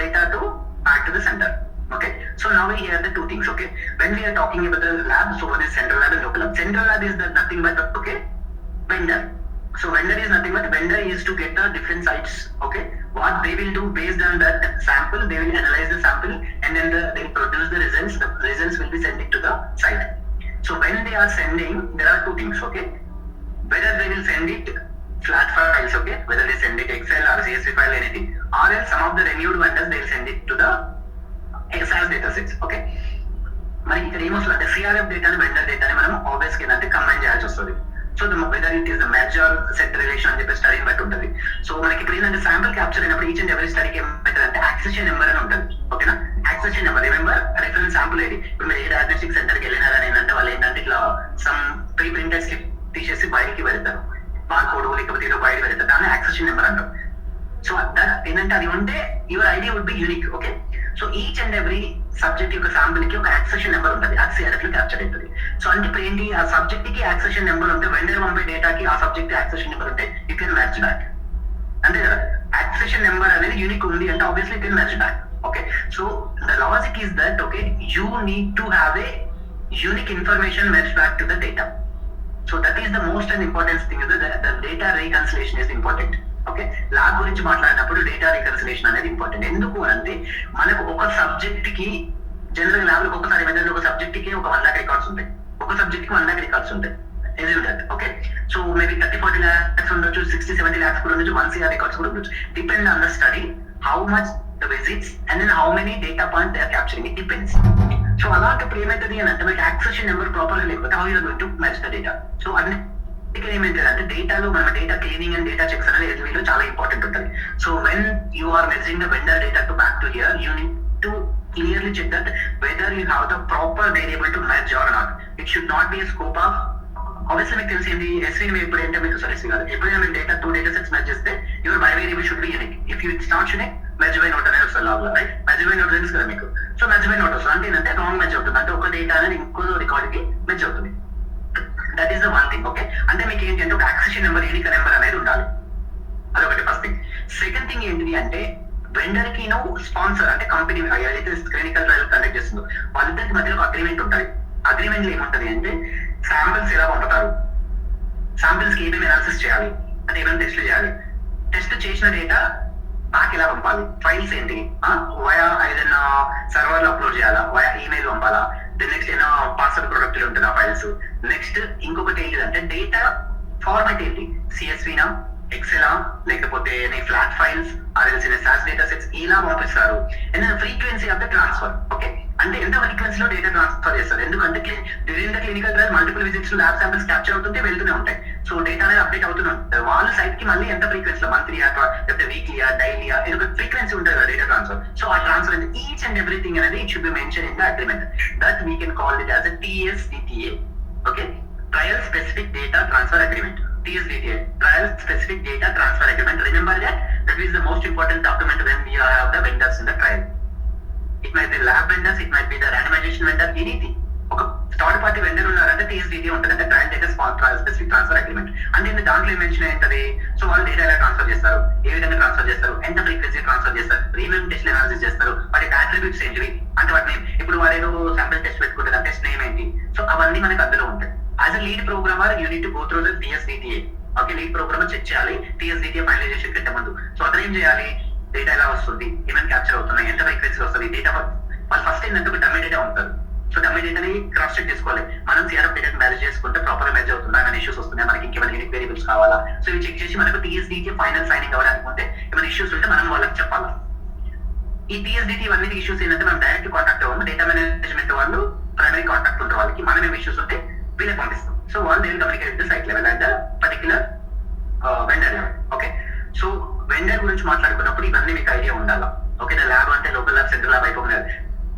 data to back to the center. Okay, so now we hear the two things. Okay, when we are talking about the lab, so one is central lab and local lab. Central lab is the nothing but okay vendor. So vendor is nothing but vendor is to get the different sites. Okay, what they will do based on that sample, they will analyze the sample and then they will produce the results. The results will be sent to the site. So when they are sending, there are two things. Okay, whether they will send it flat files, okay, whether they send it Excel or CSV file, anything, or else some of the renewed vendors they will send it to the SAS data sets. Okay, మరి ఇక్కడ ఏమొస్తుందంటే CRF డేటాని vendor డేటాని మనం ఆబ్వియస్గా ఏంటంటే combine చేయాల్సి వస్తుంది. So whether it is the merge or set relation అని చెప్పి స్టడీని బట్టి ఉంటుంది. సో మనకి ఇప్పుడు ఏంటంటే శాంపుల్ క్యాప్చర్ అయినప్పుడు ఈచ్ అండ్ ఎవరీ స్టడీకి ఏమైతే యాక్సెషన్ నెంబర్ అని ఉంటుంది. ఓకేనా, accession number, remember reference sample ఏది. ఇప్పుడు మీరు ఏ డయాగ్నోస్టిక్ సెంటర్కి వెళ్ళినా కానీ ఏంటంటే వాళ్ళు ఏంటంటే ఇట్లా సమ్ ప్రీ ప్రింటెడ్ స్లిప్ తీసేసి బయటికి వెళ్తారు, బార్ కోడ్ లేకపోతే ఏదో బయట వెళ్తారు, దాన్ని యాక్సెషన్ నెంబర్ అంటారు. సో ఏంటంటే అది ఉంటే your ID would be unique. Okay, so each and every subject యొక్క శాంపుల్ కి ఒక యాక్సెషన్ నెంబర్ ఉంటుంది, అది సిఆర్ఎఫ్ లో క్యాప్చర్ అవుతుంది. సో అంటే ఇప్పుడు ఏంటి, ఆ సబ్జెక్ట్ కి యాక్సెషన్ నెంబర్ ఉంటే వెండర్ పంపే డేటాకి ఆ సబ్జెక్ట్ యాక్సెషన్ నెంబర్ ఉంటే యూ కెన్ మ్యాచ్ బ్యాక్. అంతే కదా, యాక్సెషన్ నెంబర్ అనేది యూనిక్ ఉంది అంటే obviously you can match back. Okay, so the logic is that okay you need to have a unique information match back to the data. So that is the most and important thing, the data reconciliation is important. Okay, lab గురించి మాట్లాడినప్పుడు data reconciliation అనేది important. ఎందుకు అంటే మనకు ఒక subject కి general lab లో ఒక్కసారి ఏమైందంటే ఒక సబ్జెక్ట్ కి ఒక 1 lakh రికార్డ్స్ ఉంటాయి, ఒక సబ్జెక్ట్ కి 1 lakh రికార్డ్స్ ఉంటాయి. ఓకే, సో మేబీ 30-40 lakhs ఉండొచ్చు, 60-70 lakhs కూడా ఉండొచ్చు, 1 CR రికార్డ్స్ కూడా ఉండొచ్చు. Depend on the study how much the visits and then how many data points they are capturing, it depends. So అలాంటప్పుడు ఏమైతుంది అని అంటే మీకు యాక్సెషన్ నెంబర్ ప్రాపర్ గా లేకపోతే how you are going to match the data. So అన్ని ఇక్కడ ఏమైంది అంటే డేటాలో మన data cleaning and data checks అనేది ఎస్వీలో చాలా ఇంపార్టెంట్ ఉంటుంది. So when you are measuring the vendor data to back to here, you need to clearly check that whether you have the proper variable to match or not. It should not be a scope of obviously మీకు తెలిసింది SV ఇప్పుడు ఏంటంటే మీకు సరిసి కాదు, ఎప్పుడైనా మీరు data 2 data sets match చేస్తే your by variable should be unique. If you it's not unique, match by note అనేది వస్తుంది లాభంలో, రైట్? మ్యాచ్ బై నోట్ తెలుసు కదా మీకు. సో మ్యాచ్ బై నోట్ వస్తుంది అంటే ఏంటంటే రాంగ్ మ్యాచ్ అవుతుంది, అంటే ఒక డేటా అనేది ఇంకో రికార్డ్ కి మ్యాచ్ అవుతుంది. That is the one thing. Okay, అంటే మీకు ఏంటి అంటే ఒక యాక్సెషన్ నెంబర్, యూనిక్ నెంబర్ అనేది ఉండాలి, అదొకటి ఫస్ట్ థింగ్. సెకండ్ థింగ్ ఏంటిది అంటే వెండర్ కి స్పాన్సర్ అంటే కంపెనీ ఏదైతే క్లినికల్ ట్రయల్ కండక్ట్ చేస్తుందో వాళ్ళిద్దరికి మధ్యలో ఒక అగ్రిమెంట్ ఉంటుంది. అగ్రిమెంట్ లో ఏముంటది అంటే శాంపిల్స్ ఎలా పంపుతారు, శాంపిల్స్ కి ఏమేమి అనాలిసిస్ చేయాలి, అంటే ఏమేమి టెస్ట్లు చేయాలి, టెస్ట్ చేసిన డేటా బ్యాక్ ఎలా పంపాలి, ఫైల్స్ ఏంటి, వయా ఏదైనా సర్వర్ లో అప్లోడ్ చేయాలా, వయా ఈమెయిల్ పంపాలా, నెక్స్ట్ ఏదైనా పాస్వర్డ్ ప్రొడక్ట్ ఉంటుంది ఆ ఫైల్స్. నెక్స్ట్ ఇంకొకటి ఏంటిదంటే డేటా ఫార్మాట్ ఏంటి, సిఎస్వీనా, ఎక్సెలా, లేకపోతే flat files RLC sauce data sets ఇలా పంపిస్తారు. And frequency of the transfer. Okay, అంటే ఎంత ఫ్రీక్వెన్సీలో డేటా ట్రాన్స్ఫర్ చేస్తారు, ఎందుకంటే during the clinical trial multiple visits lab samples capture అవుతుంటే వెళ్తూనే ఉంటాయి. సో డేటా అనేది అప్డేట్ అవుతూనే ఉంటుంది. వాళ్ళ సైట్ కి మళ్ళీ ఎంత ఫ్రీక్వెన్సీలో, మంత్లీయా లేకపోతే వీక్లీయా, డైలీయా, ఇది ఒక ఫ్రీక్వెన్సీ ఉంటుంది కదా డేటా ట్రాన్స్ఫర్. సో ఆ ట్రాన్స్ఫర్ ఈచ్ అండ్ ఎవ్రీథింగ్ అనేది it should be mention in the agreement. That we can call it as a TSDTA. Okay, trial specific data transfer agreement. TSDTA, Trial Specific Data Transfer Agreement. Remember that is the most important document when we have the vendors in the trial. It might be lab vendors, it might be the randomization vendor, anything. ఒక third party vendor ఉన్నారంటే టీఎస్డీటీ ఉంటుంది, అంటే trial data specific transfer agreement. అంటే దాంట్లో ఏం mention ఏంటది, so వాళ్ళు data ఎలా ట్రాన్స్ఫర్ చేస్తారు, ఏ విధంగా ట్రాన్స్ఫర్ చేస్తారు, ఎంత ఫ్రీక్వెన్సీ ట్రాన్స్ఫర్ చేస్తారు, ప్రీమియం టెస్ట్ అనాలిసిస్ చేస్తారు, వాటి అట్రిబ్యూట్స్ ఏంటివి, అంటే వాటిని ఇప్పుడు వాడేదో శాంపిల్ టెస్ట్ పెట్టుకుంటారు, టెస్ట్ నేమ్ ఏంటి, సో అవన్నీ మనకి అందులో ఉంటాయి. As a lead programmer you need to go through the TSDTA. Okay, lead programmer check చేయాలి టీఎస్డీటీఏ ఫైనలైజేషన్ కంటే ముందు. సో అతను ఏం చేయాలి, డేటా ఎలా వస్తుంది, ఏమైనా క్యాప్చర్ అవుతున్నాయి, ఎంత ఫ్రీక్వెన్సీ వస్తుంది డేటా. వాళ్ళు ఫస్ట్ ఏంటంటే ఒక డమ్మీ డేటా ఉంటారు, సో డమ్మీ డేటాని క్రాస్ చెక్ చేసుకోవాలి. మనం సిఆర్ఎఫ్ డేటాని మ్యారేజ్ చేసుకుంటే ప్రాపర్ మ్యాచ్ అవుతుందా, ఏమైనా ఇష్యూస్ వస్తున్నాయి, మనకి ఇంకేమైనా యూనిక్ వేరియబుల్స్ కావాలా, సో ఇవి చెక్ చేసి మనకు టీఎస్డీటీ ఫైనల్ సైనింగ్ అవ్వడానికి ఉంటే ఏమైనా ఇష్యూస్ ఉంటే మనం వాళ్ళకి చెప్పాలి. ఈ టీఎస్డీటీ ఇవన్నీ ఇష్యూస్ ఏంటంటే మనం డైరెక్ట్ కాంటాక్ట్ అవ్వము, డేటా మేనేజ్మెంట్ వాళ్ళు ప్రైమరీ కాంటాక్ట్ ఉంటారు, వాళ్ళకి మనం ఏమి ఇష్యూస్ ఉంటే వీళ్ళకి పంపిస్తాం. సో వాళ్ళు దేని communicate site level and particular vendor level. Okay, so vendor గురించి మాట్లాడుకున్నప్పుడు ఇవన్నీ మీకు ఐడియా ఉండాలా. ఓకే, ల్యాబ్ అంటే లోకల్ ల్యాబ్, సెంట్రల్ ల్యాబ్ అయిపోయినారు.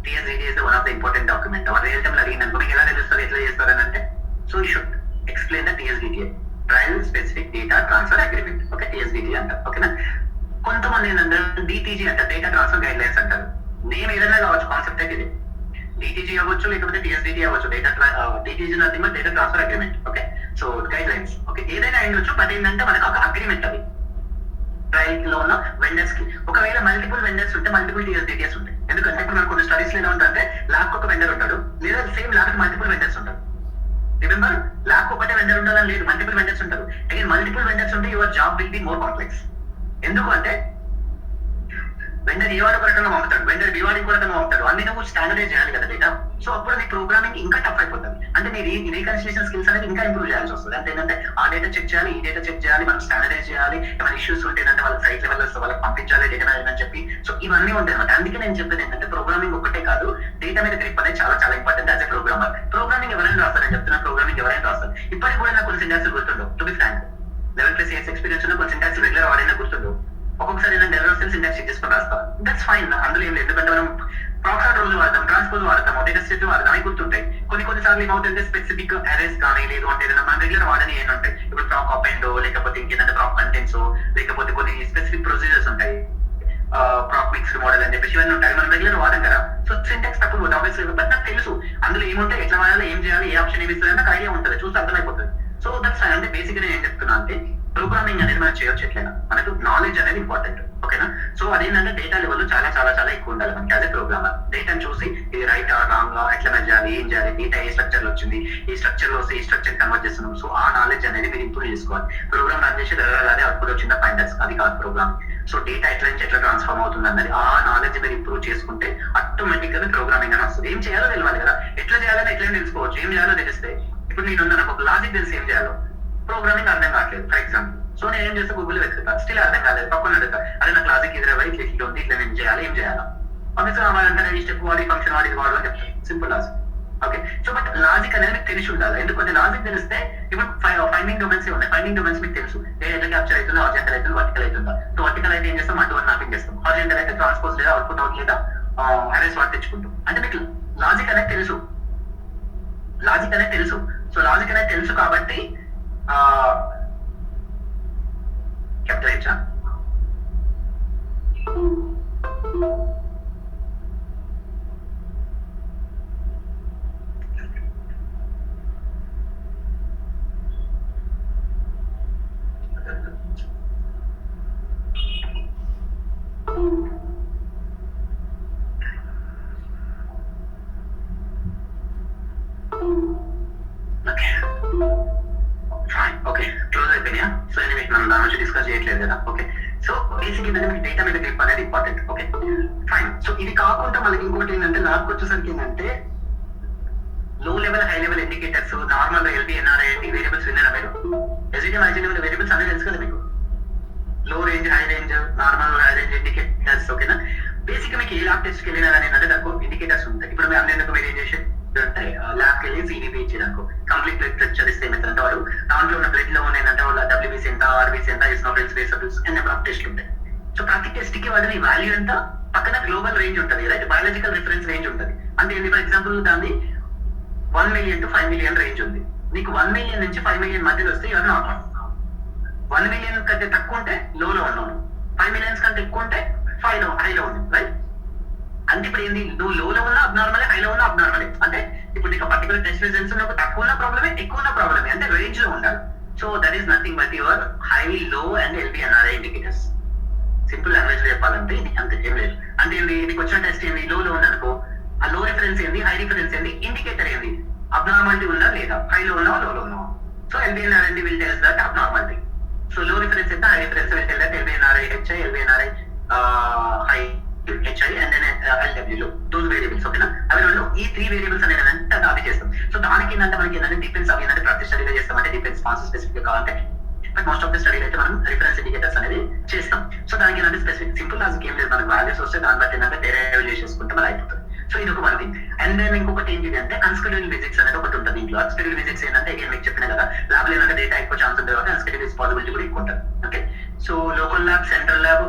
TSDT is one of the important document. Our real time learning and మీకు ఎలా తెలుస్తుంది, ఎట్లా చేస్తారు అని అంటే, so you should explain the TSDT, trial specific data transfer agreement. Okay, TSDT అంటారు. ఓకేనా, కొంతమంది ఏంటంటే DTG అంటారు, డేటా ట్రాన్స్ఫర్ గైడ్ లైన్స్ అంటారు. నేమ్ ఏదైనా కావచ్చు, కాన్సెప్ట్ అయితే ఇది DTG అవ్వచ్చు, లేకపోతే TSDT అవ్వచ్చు. DTG nothing but data transfer agreement. Okay, so guide lines. Okay, ఏదైనా అయ్యొచ్చు, బట్ ఏంటంటే మనకు ఒక అగ్రిమెంట్ అవి ట్రయల్ లో ఉన్న వెండర్స్ కి. ఒకవేళ మల్టిపుల్ వెండర్స్ ఉంటే మల్టిపుల్ TSDTs ఉంటాయి. ఎందుకంటే ఇప్పుడు మనకు కొన్ని స్టడీస్ లో ఎలా ఉంటుందంటే ల్యాబ్ ఒక వెండర్ ఉంటాడు, లేదా సేమ్ ల్యాబ్ కి మల్టిపుల్ వెండర్స్ ఉంటారు. రిమెంబర్, ల్యాబ్ ఒకటే వెండర్ ఉండాలని లేదు, మల్టిపుల్ వెండర్స్ ఉంటారు. అగైన్ మల్టిపుల్ వెండర్స్ ఉంటే your job will be more complex. ఎందుకు అంటే వెండర్ ఏ వాడు కొరటను పంపుతాడు, వెండర్ బి వాడికి కొరటను పంపుతాడు, అన్ని నువ్వు స్టాండర్డైజ్ చేయాలి కదా డేటా. సో అప్పుడు నీ ప్రోగ్రామింగ్ ఇంకా టఫ్ అయిపోతుంది, అంటే నీ రీకన్సిలేషన్ స్కిల్స్ అనేది ఇంకా ఇంప్రూవ్ చేయాల్సి వస్తుంది. అంటే ఏంటంటే ఆ డేటా చెక్ చేయాలి, ఈ డేటా చెక్ చేయాలి, మనం స్టాండర్డైజ్ చేయాలి, ఏమైనా ఇష్యూస్ ఉంటేనంటే వాళ్ళకి సైట్ లెవెల్ వాళ్ళకి పంపించాలి డేటా మేనేజ్మెంట్ చెప్పి. సో ఇవన్నీ ఉంటాయి అనమాట. అందుకే నేను చెప్పేది ఏంటంటే ప్రోగ్రామింగ్ ఒకటే కాదు, డేటా మీద గ్రిప్ అనేది చాలా చాలా important as a programmer. Programming ఎవరైనా రాస్తారు, నేను చెప్తున్నా ప్రోగ్రామింగ్ ఎవరైనా రాస్తారు. ఇప్పటికి కూడా నాకు కొన్ని సింటాక్స్ గుర్తుండవు, to be frank. 11+ years experience ఉన్న కొన్ని సింటాక్స్ రెగ్యులర్ వాడైనా గుర్తుండవు. ఒక్కొక్కసారి నేను డెవలపర్ సింటాక్స్ చెక్ చేసుకుని రాస్తా, దట్స్ ఫైన్, అందులో ఏం లేదు. ఎందుకంటే మనం ప్రాక్సాట్ రోజు వాడతాం, ట్రాన్స్పోజ్ వాడతాం, డేటా సెట్ వాడతాం, అవి గుర్తుంటాయి. కొన్ని సార్లు ఏమవుతుంటే స్పెసిఫిక్ అరేస్ కానీ లేదు అంటే ఏదైనా మన రెగ్యులర్ వాడని ఏంటంటాయి, ఇప్పుడు ప్రాక్ అపెండో, లేకపోతే ఇంకేంటంటే ప్రాక్ కంటెంట్స్, లేకపోతే కొన్ని స్పెసిఫిక్ ప్రొసీజర్స్ ఉంటాయి, ప్రాక్ మిక్స్డ్ మోడల్ అని చెప్పేసి ఇవన్నీ ఉంటాయి, మనం రెగ్యులర్ వాడం కదా. సో సింటాక్స్ తక్కువ పోతుంది ఆబ్వియస్లీ, బట్ నాకు తెలుసు అందులో ఏముంటాయి, ఎట్లా వాడాలి, ఏం చేయాలి, ఏ ఆప్షన్ ఏమి ఇస్తుంది నాకు ఐడియా ఉంటుంది, చూస్తే అర్థమైపోతుంది. So that's fine. అంటే బేసిక్ గా నేను ఏం చెప్తున్నా అంటే ప్రోగ్రామింగ్ అనేది మనం చేయొచ్చు ఎట్లయినా, మనకు నాలెడ్జ్ అనేది ఇంపార్టెంట్. ఓకేనా, సో అదేంటంటే డేటా లెవెల్ చాలా చాలా చాలా ఎక్కువ ఉండాలి మనకి యాజ్ ఎ ప్రోగ్రామర్. డేటాను చూసి ఇది రైట్ రాంగ్, ఎట్లా చేయాలి, ఏం చేయాలి, డేటా ఏ స్ట్రక్చర్ లో వచ్చింది, ఈ స్ట్రక్చర్ లో వస్తే ఈ స్ట్రక్చర్ కన్వర్ట్ చేస్తున్నాం. సో ఆ నాలెడ్జ్ అనేది మీరు ఇంప్రూవ్ చేసుకోవాలి. ప్రోగ్రామ్ రన్ చేసి అదే అవుట్పుట్ వచ్చిందా ఫైండర్స్, అది కాదు ప్రోగ్రామ్. సో డేటా ఎట్లా నుంచి ఎట్లా ట్రాన్స్ఫార్మ్ అవుతుంది అన్నది ఆ నాలెడ్జ్ మీరు ఇంప్రూవ్ చేసుకుంటే ఆటోమేటిక్ గా ప్రోగ్రామింగ్ అని వస్తుంది. ఏం చేయాలో తెలియాలి కదా, ఎట్లా చేయాలని ఎట్లా తెలుసుకోవచ్చు. ఏం చేయాలో తెలిస్తే ఇప్పుడు నేను నాకు ఒక లాజిక్ తెలిసి ఏం చేయాలో, ప్రోగ్రామింగ్ అర్థం కావట్లేదు ఫర్ ఎగ్జాంపుల్. సో నేను ఏం చేస్తే గూగుల్ వెతుకుతా, స్టిల్ అర్థం కాలేదు, పక్కన అడుగుతా, అదే నాకు లాజిక్ ఇదిరా ఇట్లా ఇట్లా ఉంది, ఇట్లా నేను చేయాలి, ఏం చేయాలా, పంపిస్తే వాళ్ళంటే ఈ స్టెప్ వాడి ఫంక్షన్ వాడి ఇది వాడు అని చెప్తాను, simple logic. Okay, so but logic అనేది మీకు తెలిసి ఉండాలి. ఎందుకంటే లాజిక్ తెలిస్తే ఇప్పుడు ఫైండింగ్ డొమైన్స్ ఉన్నాయి, ఫైండింగ్ డొమైన్స్ మీకు తెలుసు, ఎట్లా క్యాప్చర్ అవుతుందో, హారిజాంటల్ అవుతుంది, వర్టికల్ అవుతుందా. సో వర్టికల్ అయితే ఏం చేస్తాం, 1 to 1 మ్యాపింగ్ చేస్తాం, హారిజాంటల్ అయితే ట్రాన్స్పోజ్ లేదా అవుట్పుట్ అవుట్ లేదా అరేస్ వాటి తెచ్చుకుంటాం. అంటే మీకు లాజిక్ అనేది తెలుసు, లాజిక్ అనేది తెలుసు. సో లాజిక్ అనేది తెలుసు కాబట్టి క్యాప్చర్ అయ్యా. ఓకే, క్లోజ్ అయిపోయినాయా? సో నేను మీకు మనం దాని నుంచి డిస్కస్ చేయట్లేదు కదా. ఓకే, సో బేసిక్ ఏంటంటే మీకు డేటా మీద గ్రిప్ అనేది ఇంపార్టెంట్. Okay fine. సో ఇది కాకుండా మనకి ఇంకోటి ఏంటంటే ల్యాబ్కి వచ్చేసరికి ఏంటంటే లో level high level indicators, normal LB NRI variables విన్నారా మీరు? ఎస్డిటి హై లెవెల్ వేరియబుల్స్ అనేది తెలుసు కదా మీకు, లో range high range normal high range indicators. ఓకేనా, బేసిక్ మీకు ఏ ల్యాబ్ టెస్ట్కి వెళ్ళినా కానీ అంటే దానికి ఇండికేటర్స్ ఉంటాయి. ఇప్పుడు మీరు అందుకు మీరు ఏం చేసే అంటే ల్యాబ్కి వెళ్ళి సిడిబి ఇచ్చేదానికి కంప్లీట్ బ్లడ్ ప్రెషర్ ఇస్తే ఏమైతే వాళ్ళు దాంట్లో ఉన్న బ్లడ్ లో ఉన్నాయంటే వాళ్ళ డబ్ల్యూబీసీ ఎంత, ఆర్బీసీ ఎంత, ఇస్నోఫిల్స్, బేసఫిల్స్ అండ్ నెంబర్ ఆఫ్ టెస్ట్లు ఉంటాయి. సో ప్రతి టెస్ట్ కి వాడిని వాల్యూ ఎంత, పక్కన గ్లోబల్ రేంజ్ ఉంటుంది, రైట్, బయాలజికల్ రిఫరెన్స్ రేంజ్ ఉంటుంది. అంటే ఏంటి, ఫర్ ఎగ్జాంపుల్ దాన్ని 1 million to 5 million రేంజ్ ఉంది. నీకు 1 million నుంచి 5 million మధ్యలో వస్తే ఎవరు నార్మల్, 1 million కంటే తక్కువ ఉంటే లోలో ఉన్నాను, 5 millions కంటే ఎక్కువ ఉంటే హైలో ఉంది, రైట్. అంటే ఇప్పుడు ఏంది, నువ్వు లోలో ఉన్నా అబ్నార్మలే, హైలో ఉన్నా అబ్నార్మలే. అంటే ఇప్పుడు నీకు పర్టికులర్ టెస్ట్ రిజల్ట్స్ నాకు తక్కువ ఉన్న ప్రాబ్లమే, ఎక్కువ ఉన్న ప్రాబ్లమే, అంటే రేంజ్ లో ఉండాలి. So that is nothing but your high, లో అండ్ ఎల్బిఎన్ఆర్ఐ ఇండికేటర్స్. సింపుల్ లాంగ్వేజ్ లో చెప్పాలంటే ఇది అంతే, ఏం లేదు. అంటే నీకు వచ్చిన టెస్ట్ ఏంది, లో ఉందనుకో, ఆ లో రిఫరెన్స్ ఏంది, హై రిఫరెన్స్ ఏంది, ఇండికేటర్ ఏంది, అబ్నార్మాలిటీ ఉందా లేదా, హైలో ఉన్నావా లోలో ఉన్నావా. So LBNRI will tells that abnormality. So low reference అయితే high reference will tell that LBNRI HI, LBNRI high, HI and then ఎల్డబ్ల్యూలో దోస్ వేరియబుల్స్. ఓకేనా, అవి రెండు ఈ 3 వేరియబుల్స్ అనేది అది చేస్తాం. సో దానికి ఏంటంటే మనకి ఏంటంటే డిపెండ్స్ అవి ఏంటంటే ప్రతి స్టడీలో చేస్తాం, అంటే డిపెండ్స్ స్పాన్సర్ స్పెసిఫిక్ కావాలంటే. బట్ మోస్ట్ ఆఫ్ ద స్టడీలో అయితే మనం రిఫరెన్స్ ఇండికేటర్స్ అనేది చేస్తాం. సో దానికి ఏంటంటే స్పెసిఫిక్ సింపుల్ లాజిక్ ఏం లేదు, మనకు వాల్యూస్ వస్తే దాన్ని బట్టి ఏంటంటే డెరైవ్ చేసేసుకుంటే మరి అయిపోతుంది. సో ఇది ఒక వన్ థింగ్. అండ్ దెన్ ఇంకొకటి ఏంటి అంటే అన్స్కెడ్యూల్ విజిట్స్ అనేది ఒకటి ఉంటుంది. దీంట్లో అన్స్కెడ్యూల్ విజిట్స్ ఏంటంటే again మీకు చెప్పిన కదా, ల్యాబ్ ఏంటంటే డేటా ఎక్కువ ఛాన్స్ ఉంటుంది కాబట్టి అన్స్కెడ్యూల్ పాసిబిలిటీ కూడా ఎక్కువ ఉంటుంది. Okay, so local lab, central lab,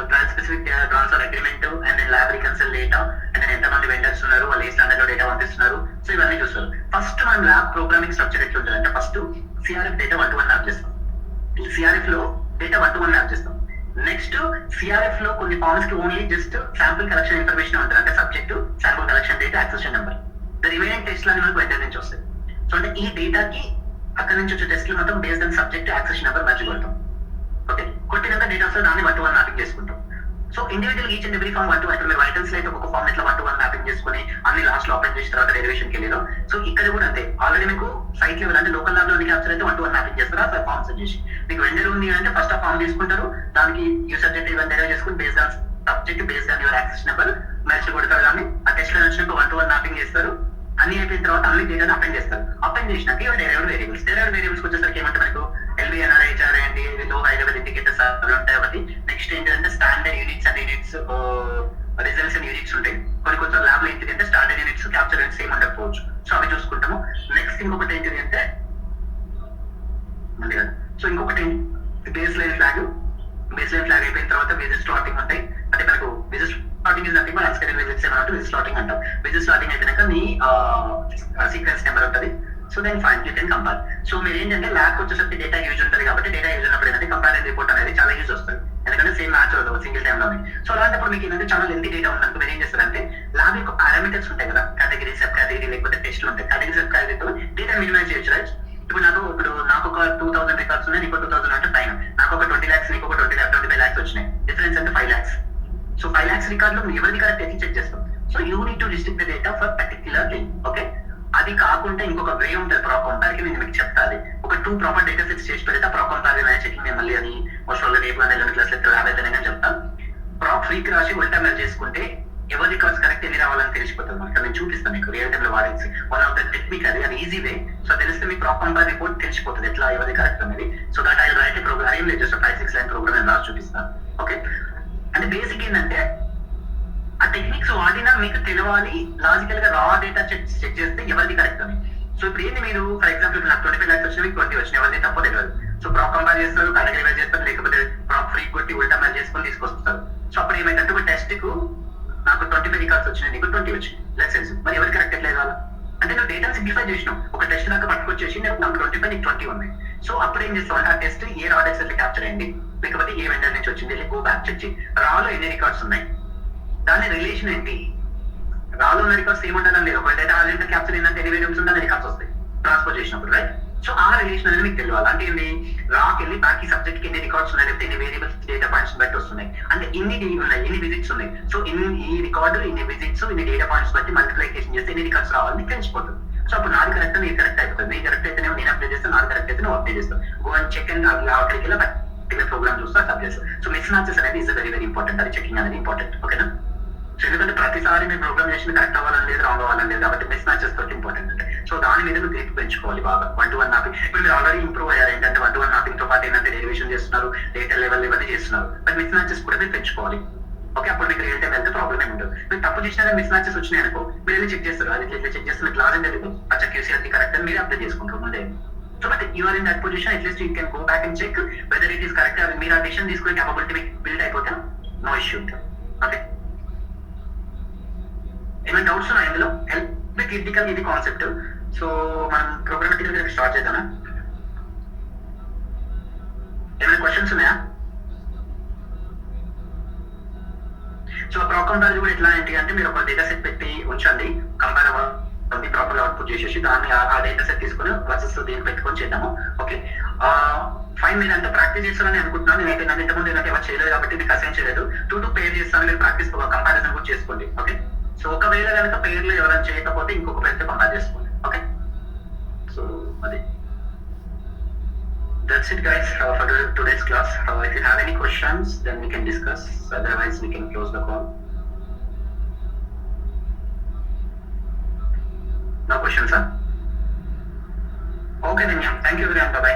trans specific transfer agreement and then lab reconcile data and then ఎంతమంది వెండర్స్ ఉన్నారు, వాళ్ళు ఏ స్టాండర్డ్ లో డేటా పంపిస్తున్నారు. సో ఇవన్నీ చూస్తారు. ఫస్ట్ మనం ల్యాబ్ ప్రోగ్రామింగ్ స్ట్రక్చర్ ఎట్లా ఉంటుంది అంటే first CRF data 1-to-1 map చేస్తాం. ఈ సిఆర్ఎఫ్ లో డేటా 1-to-1 మ్యాప్ చేస్తాం. నెక్స్ట్ సిఆర్ఎఫ్ లో కొన్ని ఫార్మ్స్ కి only just sample collection information ఉంటుంది, అంటే subject, sample collection data, accession number. The remaining test లని మనకు వెండర్ నుంచి వస్తాయి. సో అంటే ఈ డేటాకి అక్కడ నుంచి వచ్చే టెస్ట్లు మొత్తం based on subject, accession number match కొడతాం. ఓకే, కొట్టినాక డేటా వస్తే దాన్ని 1-to-1 మ్యాపింగ్ చేసుకుంటాం. So individual each and every form 1-to-1, ఇప్పుడు మీరు వైటల్స్ లో అయితే ఒక ఫార్మ్ ఇట్లా 1-to-1 మ్యాపింగ్ చేసుకుని అన్ని లాస్ట్ లో ఓపెన్ చేసిన తర్వాత డెరివేషన్ కి వెళ్ళారు. సో ఇక్కడ కూడా అంతే, ఆల్రెడీ మీకు సైట్ లెవెల్ అంటే లోకల్ ల్యాబ్ లో క్యాప్చర్ అయితే 1-to-1 మ్యాపింగ్ చేస్తారు. ఆ ఫార్మ్స్ చేసి మీకు వెండర్ ఉంది అంటే ఫస్ట్ ఆ ఫార్మ్ తీసుకుంటారు, దానికి యూ సబ్జెక్ట్ ఇవన్నీ డెరైవ్ చేసుకుని based on subject, based on your access number match కొడతారు. దాన్ని ఆ టెస్ట్ లో వచ్చినాక 1-to-1 మ్యాపింగ్ చేస్తారు. అన్ని అయిపోయిన తర్వాత అన్ని డేటాను అపెండ్ చేస్తారు. అపెండ్ చేసినాక ఇవి డెరైవ్డ్ వేరియబుల్స్ వచ్చేసరికి ఏమంటే మనకు ఎల్బిఎన్ఆర్ఐ, హెచ్ఆర్ఐ అండి, లో హై లెవెల్ ఇండికేటర్స్ అవి ఉంటాయి. ఒకటి నెక్స్ట్ ఏంటంటే standard units and units, results and units ఉంటాయి. కొంచెం ల్యాబ్ లో ఏంటి అంటే స్టాండర్డ్ యూనిట్స్, క్యాప్చర్ యూనిట్స్ ఏమి ఉండకపోవచ్చు. సో అవి చూసుకుంటాము. నెక్స్ట్ ఇంకొకటి ఏంటిది అంటే సో ఇంకొకటి baseline flag. Baseline flag అయిపోయిన తర్వాత విజిట్ స్లాటింగ్ ఉంటాయి. అంటే మనకు visit slotting is nothing but unscheduled visits ఏమంటే విజిట్ స్లాటింగ్ అంటాం. విజిట్ స్లాటింగ్ అయిపోయినాక నీ సీక్వెన్స్ నెంబర్ ఉంటుంది. So then fine you can compare. So మీరు ఏంటంటే ల్యాబ్ వచ్చేసరికి డేటా యూజ్ ఉంటుంది కాబట్టి డేటా యూజ్ ఉన్నప్పుడు ఏంటంటే కంపారిజన్ రిపోర్ట్ అనేది చాలా యూజ్ వస్తుంది, ఎందుకంటే సేమ్ మ్యాచ్ అవుతుంది సింగిల్ టైమ్ లోనే. సో అలాంటప్పుడు మీకు ఏంటంటే చాలా లెంతీ డేటా ఉన్నప్పుడు మీరు ఏం చేస్తారంటే ల్యాబ్ యొక్క పారామీటర్స్ ఉంటాయి కదా, కేటగిరీ, సబ్ కేటగిరీ, లేకపోతే టెస్ట్లు ఉంటాయి. కేటగిరీ, సబ్ కేటగిరీతో డేటా మినిమైజ్ చేయొచ్చు. రైట్, ఇప్పుడు నాకు ఒక 2000 రికార్డ్స్ ఉన్నాయి, నీకు 2000 అంటే ఫైన్. నాకు ఒక 20 lakhs, నీకు ఒక 25 lakhs వచ్చినాయి. డిఫరెన్స్ అంటే 5 lakhs. సో 5 lakhs రికార్డ్ లో ఎవరిది కరెక్ట్ ఎట్లా చెక్ చేస్తాం. So you need to restrict the data for particular thing. Okay, అది కాకుండా ఇంకొక వే ఉంటుంది ప్రాపర్ కంపారిజన్. నేను మీకు చెప్తాను. ఒక 2 ప్రాపర్ డేటా సెట్స్ చేసి పెడితే ప్రాపర్ కంపారిజన్ చెకింగ్ నేను మళ్ళీ అది మోస్ట్ ఆఫ్ రేపు 11 క్లాస్ ల్యాబ్ అయితేనే కానీ చెప్తాను. ప్రాప్ ఫ్రీక్ రాసి ఉల్టా మెల్ చేసుకుంటే ఎవరి రికార్డ్స్ కరెక్ట్ ఎన్ని రావాలని తెలిసిపోతుంది. మనకి నేను చూపిస్తాను మీకు రియల్ టైమ్ లో వాడేసి. వన్ ఆఫ్ ద టెక్నిక్ అది ఈజీ వే. సో తెలిస్తే మీకు ప్రాప్ కంపేర్ రిపోర్ట్ తెలిసిపోతుంది ఎట్లా ఎవరి కరెక్ట్ అనేది. So that I write program, ఏం లేదు జస్ట్ 5-6 లైన్ ప్రోగ్రామ్ నేను రాసి చూపిస్తాను. ఓకే, అంటే బేసిక్ ఏంటంటే ఆ టెక్నిక్స్ వాడినా మీకు తెలవాలి లాజికల్ గా రా డేటా చెక్ చేస్తే ఎవరిది కరెక్ట్ అని. సో ఇప్పుడు ఏంటి మీరు ఫర్ ఎగ్జాంపుల్ నాకు 25 lakhs వచ్చినా, మీకు 20 వచ్చినాయి, ఎవరిది తప్పో తెలియదు. సో ప్రాప్ కంపేర్ చేస్తారు, కేటగిరీ వైజ్ చేస్తారు, లేకపోతే ప్రాప్ ఫ్రీ కొట్టి ఉల్టా మ్యాచ్ చేసుకొని తీసుకొస్తారు. సో అప్పుడు ఏమైందంటే ఒక టెస్ట్ కు నాకు 25 రికార్డ్స్ వచ్చినాయి, నీకు 20 వచ్చినాయి. లెసన్స్ మరి ఎవరు కరెక్ట్ ఎట్లా ఇవ్వాలి అంటే నువ్వు డేటా సింప్లిఫై చేసినావు. ఒక టెస్ట్ దాకా పట్టుకొచ్చేసి నాకు 25, నీకు 20 ఉన్నాయి. సో అప్పుడు ఏం చేస్తావు అంటే ఆ టెస్ట్ ఏ రా డేటా క్యాప్చర్ అయింది, లేకపోతే ఏ వెండర్ నుంచి వచ్చింది, గో బ్యాక్ చెక్ చేయి. రాలో ఎన్ని రికార్డ్స్ ఉన్నాయి, దాని రిలేషన్ ఏంటి, రాలో ఉన్న రికార్డ్స్ ఏముండాలని లేదు. ఒక డేటా ఆల్రెడీ క్యాప్చర్ ఏంటంటే ఎన్ని వేరియబుల్స్ ఉండాలి రికార్డ్స్ వస్తాయి ట్రాన్స్ఫర్ చేసినప్పుడు. రైట్, సో ఆ రిలేషన్ అనేది మీకు తెలియాలి. అంటే ఏంటి, రాకి వెళ్ళి బాకీ సబ్జెక్ట్ కి ఎన్ని రికార్డ్స్ ఉన్నాయి, లేకపోతే ఎన్ని వేరియబుల్స్ డేటా పాయింట్స్ బట్టి వస్తున్నాయి, అంటే ఇన్ని ఉన్నాయి, ఎన్ని విజిట్స్ ఉన్నాయి. సో ఈ రికార్డు, ఇన్ని విజిట్స్, ఇన్ని డేటా పాయింట్స్ బట్టి మల్టిప్లికేషన్ చేస్తే ఎన్ని రికార్డ్స్ రావాలని తెలిసిపోతుంది. సో అప్పుడు నాది కరెక్ట్, నీది కరెక్ట్ అయిపోతుంది. నీ కరెక్ట్ అయితే నేను అప్లై చేస్తాను, నాది కరెక్ట్ అయితే నువ్వు అప్లై చేస్తాను. గో అండ్ చెక్ అండ్ అక్కడికి వెళ్ళి పర్టికులర్ ప్రోగ్రామ్ చూస్తా సబ్ చేస్తాను. సో మిస్ మ్యాచెస్ అనేది ఇస్ వెరీ వెరీ ఇంపార్టెంట్. అది చెకింగ్ అనేది ఇంపార్టెంట్. ఓకేనా, సో ఎందుకంటే ప్రతిసారి మీరు ప్రోగ్రామ్ చేసి కరెక్ట్ అవ్వాలని లేదు, రాంగ్ అవ్వాలని లేదు, కాబట్టి మిస్ మ్యాచెస్ తోటి ఇంపార్టెంట్. అంటే సో దాని మీద మీరు గ్రిప్ పెంచుకోవాలి బాగా. 1-to-1 మ్యాపింగ్ ఇప్పుడు మీరు ఆల్రెడీ ఇంప్రూవ్ అయ్యారు. ఏంటంటే 1-to-1 మ్యాపింగ్ తో పాటు ఏంటంటే డెరివేషన్ చేస్తున్నారు, డేటా లెవెల్ ఇవన్నీ చేస్తున్నారు. బట్ మిస్ మ్యాచెస్ కూడా మీరు పెంచుకోవాలి. ఓకే, అప్పుడు మీకు రియల్ టైం వెళ్తే ప్రాబ్లమ్ ఏమి ఉండదు. మీరు తప్పు చేసినా మిస్ మ్యాచెస్ వచ్చినాయి అనుకో, మీరు వెళ్ళి చెక్ చేస్తారు. అది ఇట్లా చెక్ చేస్తే మీకు లాజ్ తెలియదు, అచ్చా క్యూసీ అది కరెక్ట్ అని మీరు అప్లై చేసుకుంటారు ముందే. So but you are in that position, at least you can go back and check whether it is correct. అది మీరు ఆ డిసిషన్ తీసుకునే క్యాపబిలిటీ మీకు బిల్డ్ అయిపోతే నో ఇష్యూ ఉంటుంది. ఓకే, ఏమైనా డౌట్స్ ఉన్నాయి ఇందులో? హెల్ప్ క్రిటికల్ ఇది కాన్సెప్ట్. సో మనం ప్రోగ్రామ్ స్టార్ట్ చేద్దామా? ఏమైనా క్వశ్చన్స్ ఉన్నాయా? సో ప్రాప్ కంపేర్ కూడా ఎట్లా ఏంటి అంటే మీరు ఒక డేటా సెట్ పెట్టి ఉంచండి, కంపేర్ ప్రాపర్ అవుట్పుట్ చేసేసి దాన్ని ఆ డేటా సెట్ తీసుకొని వర్సెస్ దీన్ని పెట్టుకొని చేద్దాము. Okay, fine. మీరు అంతా ప్రాక్టీస్ చేస్తారని అనుకుంటున్నాను. నేనైతే నన్ను ఇంతకుముందు నాకు ఎవరు చేయలేదు కాబట్టి మీకు అసైన్ చేయలేదు. 2 to pair చేస్తాను. మీరు ప్రాక్టీస్ కంపారిజన్ కూడా చేసుకోండి. ఓకే, సో ఒకవేళ కనుక పేర్లు ఎవరైనా చేయకపోతే ఇంకొక పేరుతో కంపేర్ చేసుకోండి. ఓకే, సో అది that's it guys for today's class. If you have any questions then we can discuss, otherwise we can close the call. No questions, sir? Okay then, yeah, thank you everyone, bye bye.